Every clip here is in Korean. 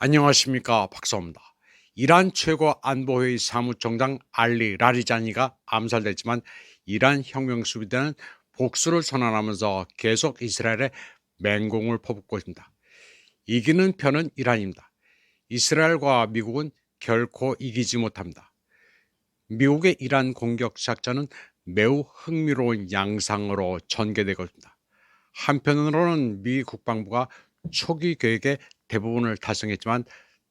안녕하십니까, 박사입니다. 이란 최고 안보회의 사무총장 알리 라리자니가 암살됐지만 이란 혁명수비대는 복수를 선언하면서 계속 이스라엘에 맹공을 퍼붓고 있습니다. 이기는 편은 이란입니다. 이스라엘과 미국은 결코 이기지 못합니다. 미국의 이란 공격 작전은 매우 흥미로운 양상으로 전개되고 있습니다. 한편으로는 미 국방부가 초기 계획의 대부분을 달성했지만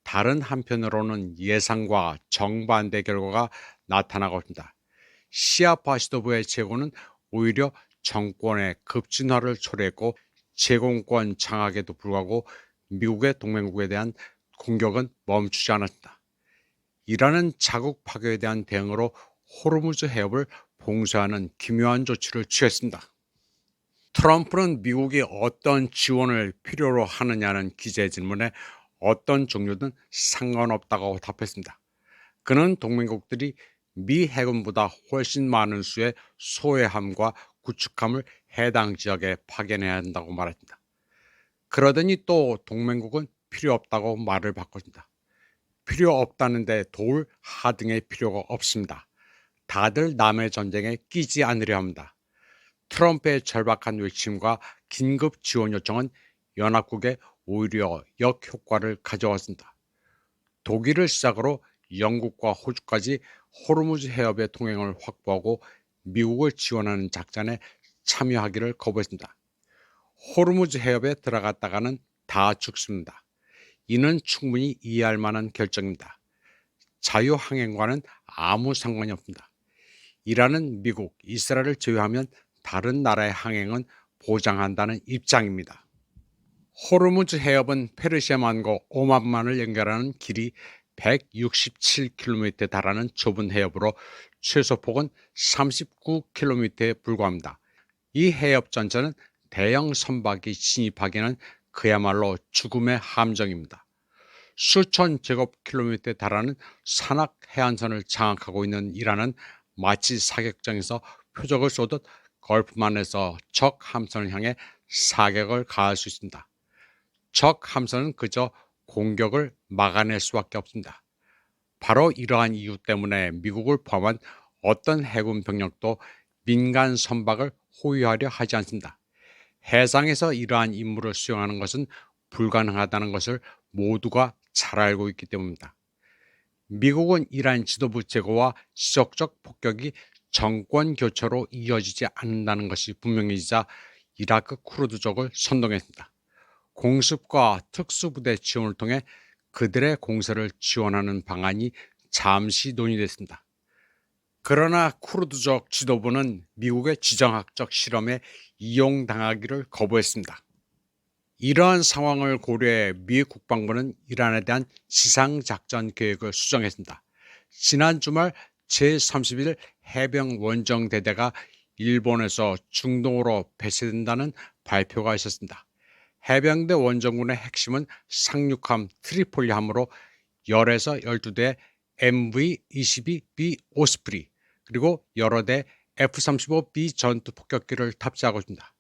다른 한편으로는 예상과 정반대 결과가 나타나고 있습니다. 시아파 지도부의 제고는 오히려 정권의 급진화를 초래했고 제공권 장악에도 불구하고 미국의 동맹국에 대한 공격은 멈추지 않았습니다. 이라는 자국 파괴에 대한 대응으로 호르무즈 해협을 봉쇄하는 기묘한 조치를 취했습니다. 트럼프는 미국이 어떤 지원을 필요로 하느냐는 기자의 질문에 어떤 종류든 상관없다고 답했습니다. 그는 동맹국들이 미 해군보다 훨씬 많은 수의 소해함과 구축함을 해당 지역에 파견해야 한다고 말했습니다. 그러더니 또 동맹국은 필요 없다고 말을 바꿨습니다. 필요 없다는데 도울 하등의 필요가 없습니다. 다들 남의 전쟁에 끼지 않으려 합니다. 트럼프의 절박한 외침과 긴급 지원 요청은 연합국에 오히려 역효과를 가져왔습니다. 독일을 시작으로 영국과 호주까지 호르무즈 해협의 통행을 확보하고 미국을 지원하는 작전에 참여하기를 거부했습니다. 호르무즈 해협에 들어갔다가는 다 죽습니다. 이는 충분히 이해할 만한 결정입니다. 자유항행과는 아무 상관이 없습니다. 이란은 미국, 이스라엘을 제외하면 다른 나라의 항행은 보장한다는 입장입니다. 호르무즈 해협은 페르시아만과 오만만을 연결하는 길이 167km에 달하는 좁은 해협으로 최소 폭은 39km에 불과합니다. 이 해협 전체는 대형 선박이 진입하기는 그야말로 죽음의 함정입니다. 수천 제곱킬로미터에 달하는 산악 해안선을 장악하고 있는 이란은 마치 사격장에서 표적을 쏘듯 걸프만에서 적 함선을 향해 사격을 가할 수 있습니다. 적 함선은 그저 공격을 막아낼 수밖에 없습니다. 바로 이러한 이유 때문에 미국을 포함한 어떤 해군 병력도 민간 선박을 호위하려 하지 않습니다. 해상에서 이러한 임무를 수행하는 것은 불가능하다는 것을 모두가 잘 알고 있기 때문입니다. 미국은 이란 지도부 제거와 지속적 폭격이 정권 교체로 이어지지 않는다는 것이 분명해지자 이라크 쿠르드족을 선동했습니다. 공습과 특수부대 지원을 통해 그들의 공세를 지원하는 방안이 잠시 논의됐습니다. 그러나 쿠르드족 지도부는 미국의 지정학적 실험에 이용당하기를 거부했습니다. 이러한 상황을 고려해 미 국방부는 이란에 대한 지상작전 계획을 수정했습니다. 지난 주말 제31 해병 원정대대가 일본에서 중동으로 배치된다는 발표가 있었습니다. 해병대 원정군의 핵심은 상륙함 트리폴리함으로 10에서 12대 MV-22B 오스프리 그리고 여러 대 F-35B 전투 폭격기를 탑재하고 있습니다.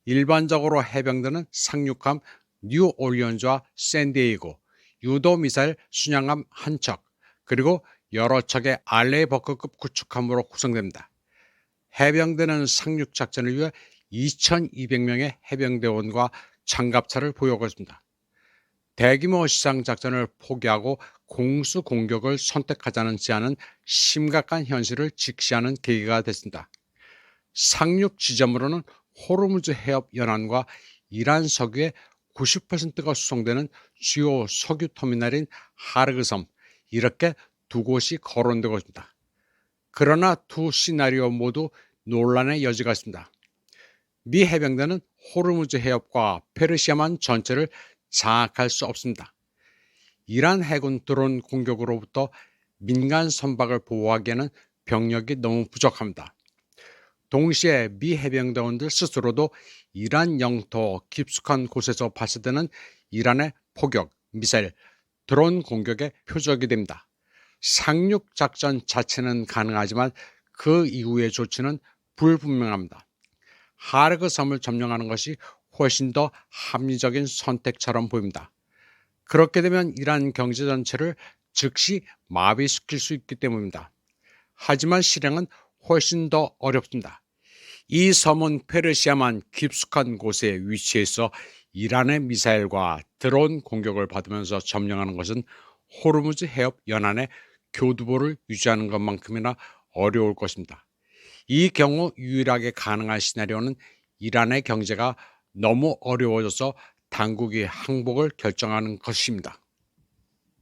일반적으로 해병대는 상륙함 뉴올리언즈와 샌디에이고, 유도 미사일 순양함 한 척, 그리고 여러 척의 알레버크급 구축함으로 구성됩니다. 해병대는 상륙 작전을 위해 2,200명의 해병대원과 장갑차를 보유하고 있습니다. 대규모 시상 작전을 포기하고 공수 공격을 선택하자는 제안은 심각한 현실을 직시하는 계기가 됐습니다. 상륙 지점으로는 호르무즈 해협 연안과 이란 석유의 90%가 수송되는 주요 석유 터미널인 하르그섬, 이렇게 두 곳이 거론되고 있습니다. 그러나 두 시나리오 모두 논란의 여지가 있습니다. 미 해병대는 호르무즈 해협과 페르시아만 전체를 장악할 수 없습니다. 이란 해군 드론 공격으로부터 민간 선박을 보호하기에는 병력이 너무 부족합니다. 동시에 미 해병대원들 스스로도 이란 영토 깊숙한 곳에서 발사되는 이란의 포격, 미사일, 드론 공격의 표적이 됩니다. 상륙 작전 자체는 가능하지만 그 이후의 조치는 불분명합니다. 하르그 섬을 점령하는 것이 훨씬 더 합리적인 선택처럼 보입니다. 그렇게 되면 이란 경제 전체를 즉시 마비시킬 수 있기 때문입니다. 하지만 실행은 훨씬 더 어렵습니다. 이 섬은 페르시아만 깊숙한 곳에 위치해서 이란의 미사일과 드론 공격을 받으면서 점령하는 것은 호르무즈 해협 연안의 교두보를 유지하는 것만큼이나 어려울 것입니다. 이 경우 유일하게 가능한 시나리오는 이란의 경제가 너무 어려워져서 당국이 항복을 결정하는 것입니다.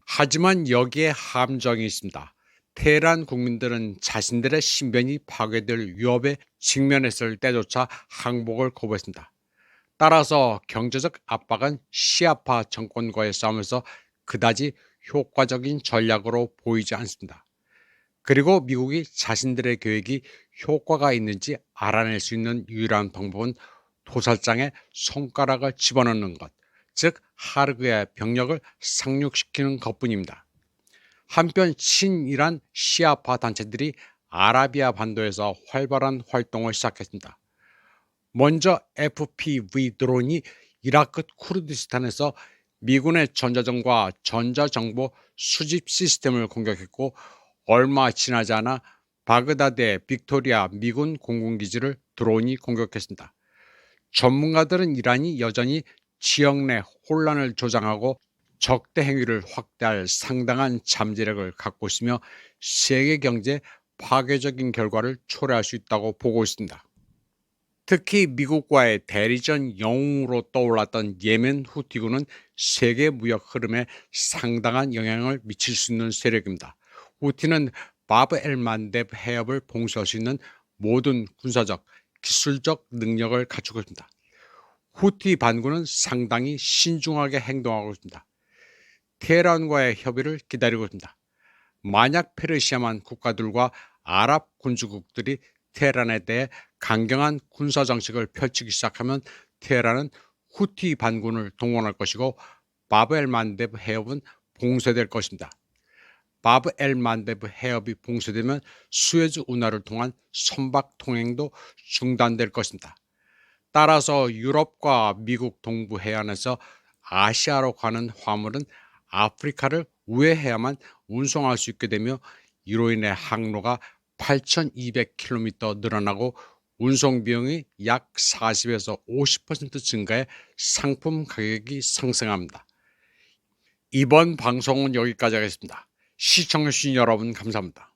하지만 여기에 함정이 있습니다. 테헤란 국민들은 자신들의 신변이 파괴될 위협에 직면했을 때조차 항복을 거부했습니다. 따라서 경제적 압박은 시아파 정권과의 싸움에서 그다지 효과적인 전략으로 보이지 않습니다. 그리고 미국이 자신들의 계획이 효과가 있는지 알아낼 수 있는 유일한 방법은 도살장에 손가락을 집어넣는 것, 즉 하르그의 병력을 상륙시키는 것뿐입니다. 한편 친이란 시아파 단체들이 아라비아 반도에서 활발한 활동을 시작했습니다. 먼저 FPV 드론이 이라크 쿠르디스탄에서 미군의 전자전과 전자정보 수집 시스템을 공격했고, 얼마 지나지 않아 바그다드의 빅토리아 미군 공군기지를 드론이 공격했습니다. 전문가들은 이란이 여전히 지역 내 혼란을 조장하고 적대 행위를 확대할 상당한 잠재력을 갖고 있으며 세계 경제에 파괴적인 결과를 초래할 수 있다고 보고 있습니다. 특히 미국과의 대리전 영웅으로 떠올랐던 예멘 후티군은 세계 무역 흐름에 상당한 영향을 미칠 수 있는 세력입니다. 후티는 바브 엘 만뎁 해협을 봉쇄할 수 있는 모든 군사적, 기술적 능력을 갖추고 있습니다. 후티 반군은 상당히 신중하게 행동하고 있습니다. 테헤란과의 협의를 기다리고 있습니다. 만약 페르시아만 국가들과 아랍 군주국들이 테헤란에 대해 강경한 군사 정책을 펼치기 시작하면 테헤란은 후티 반군을 동원할 것이고 바브 엘 만뎁 해협은 봉쇄될 것입니다. 바브 엘 만뎁 해협이 봉쇄되면 수에즈 운하를 통한 선박 통행도 중단될 것입니다. 따라서 유럽과 미국 동부 해안에서 아시아로 가는 화물은 아프리카를 우회해야만 운송할 수 있게 되며, 이로 인해 항로가 8,200km 늘어나고 운송 비용이 약 40에서 50% 증가해 상품 가격이 상승합니다. 이번 방송은 여기까지 하겠습니다. 시청해주신 여러분 감사합니다.